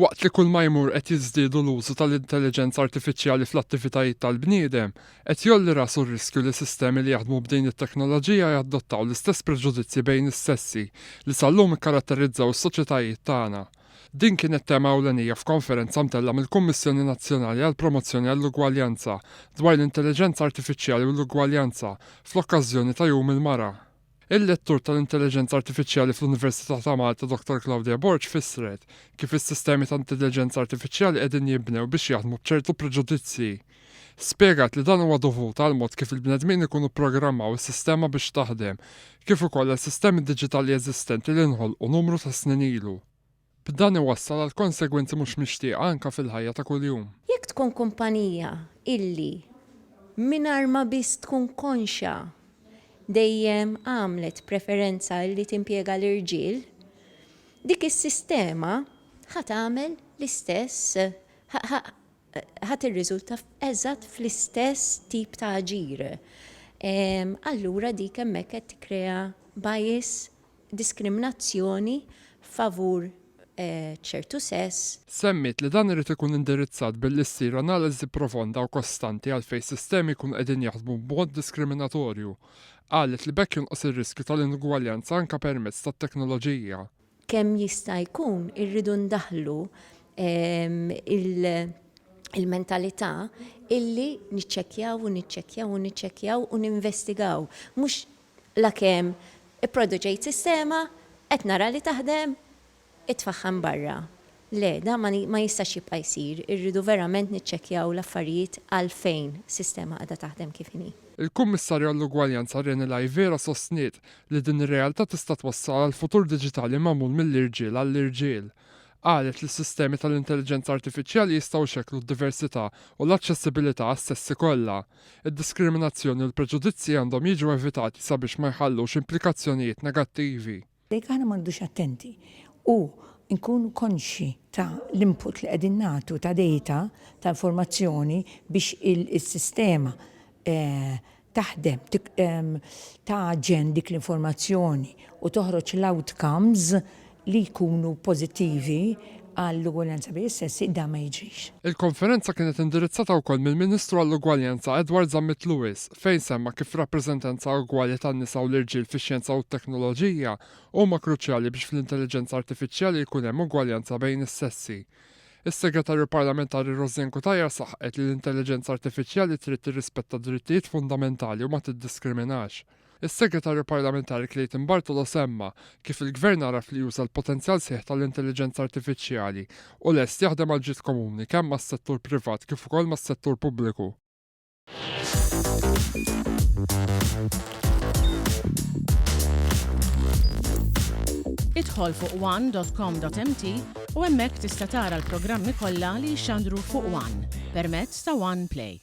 Waqt li kull ma jmur qed jiżdiedu l-użu tal-intelligenza artifiċjali fl-attivitajiet tal-bniedem, qed jolli rasu r-riskju li sistemi li jaħdmu b'din it-teknoloġija jaddottaw l-istess preġudizzji bejn is-sessi li sallum ikkaratterizzaw is-soċjetajiet tagħna. Din kienet tema ewlenija f'konferenza mtella mill-Kummissjoni Nazzjonali għall Promozzjoni għall-Ugwaljanza dwar l-intelligenza artifiċjali u l-ugwaljanza fl-okkażjoni ta' Jum il-Mara. Il-lettur tal-intelligenza artifiċjali fl-Università ta' Malta Dr. Claudia Borg fissret kif is-sistemi ta' intelligenza artifiċjali qegħdin jibnew biex jaħdmu b'ċertu preġudizzji. Spjegat li dan huwa dovut għal mod kif il-bnedmin ikunu programmaw is-sistema biex taħdem, kif ukoll is-sistemi diġitali eżistenti li nħolqu numru ta' snin ilu. B'dan iwassal għal konsegwenzi mhux mixtieqa anke fil-ħajja ta' kuljum. Jekk tkun kumpanija illi mingħajr ma biss tkun konxa dejjem għamlet preferenza li timpjega l-irġiel, dik is-sistema ħadd tagħmel l-istess, ħadd irriżulta eżatt fl-istess tip ta' aġir. Allura dik hemmhekk qed tikkrea bias, diskriminazzjoni favur ċertu sess. Semmit li dan irid ikun indirizzat billi ssir analiżi profonda u kostanti għalfejn sistemi jkunu qegħdin jaħdmu b'mod diskriminatorju. Qalet li bekk jonqos ir-riskju tal-inugwaljanza anke permezz tat-teknoloġija. Kemm jista' jkun irridu ndaħlu il-mentalità illi niċċekkjaw u ninvestigaw. Mhux lakemm ipproduċejt sistema qed nara li taħdem itfaħħam barra. Le, da ma jistax jibqa' jsir, irridu verament niċċekkjaw l-affarijiet għalfejn sistema qiegħda taħdem kif inhi. Il-Kummissarju għall-Ugwaljanza Renilaj Vera sostniet li din ir-realtà tista' twassal għal futur diġitali magħmul mill-irġiel għall-irġiel. Qalet li s-sistemi tal-intelligenza artifiċjali jistgħu jxekklu d-diversità u l-aċċessibilità għas-sessi kollha. Id-diskriminazzjoni u l-preġudizzji għandhom jiġu evitati sabiex ma jħallux implikazzjonijiet negattivi. Dejk aħna m'għandux attenti u nkunu konxi ta' l-input li qegħdin nagħtu ta' data, ta' informazzjoni biex il-sistema taħdem, taġen dik l-informazzjoni u toħroġ l-outcomes li jkunu pożittivi għall-ugwaljanza bejn is-sessi da ma jiġrix. Il-konferenza kienet indirizzata wkoll mill-Ministru għall-Ugwaljanza Edward Zammit Lewis fejn semma kif rappreżentanza ugwali tan-nisa u l-irġiel fix-xjenza u t-teknoloġija huma kruċjali biex fl-intelligenza artifiċjali jkun hemm ugwaljanza bejn is-sessi. Is-Segretarju Parlamentari Rożen Kutajar saħqet li l-intelligenza artifiċjali trid tirrispetta drittijiet fundamentali u ma tiddiskriminax. Is-Segretarju Parlamentari Clayton Bartolo semma kif il-Gvern araf li juża l-potenzjal sieħ tal-intelligenza artifiċjali u lest jaħdem għal ġid komuni kemm mas-settur privat kif ukoll mas-settur pubbliku. Idħol fuq one.com.mt u hemmhekk tista' tara l-programmi kollha li jxandru fuq One permezz ta' One Play.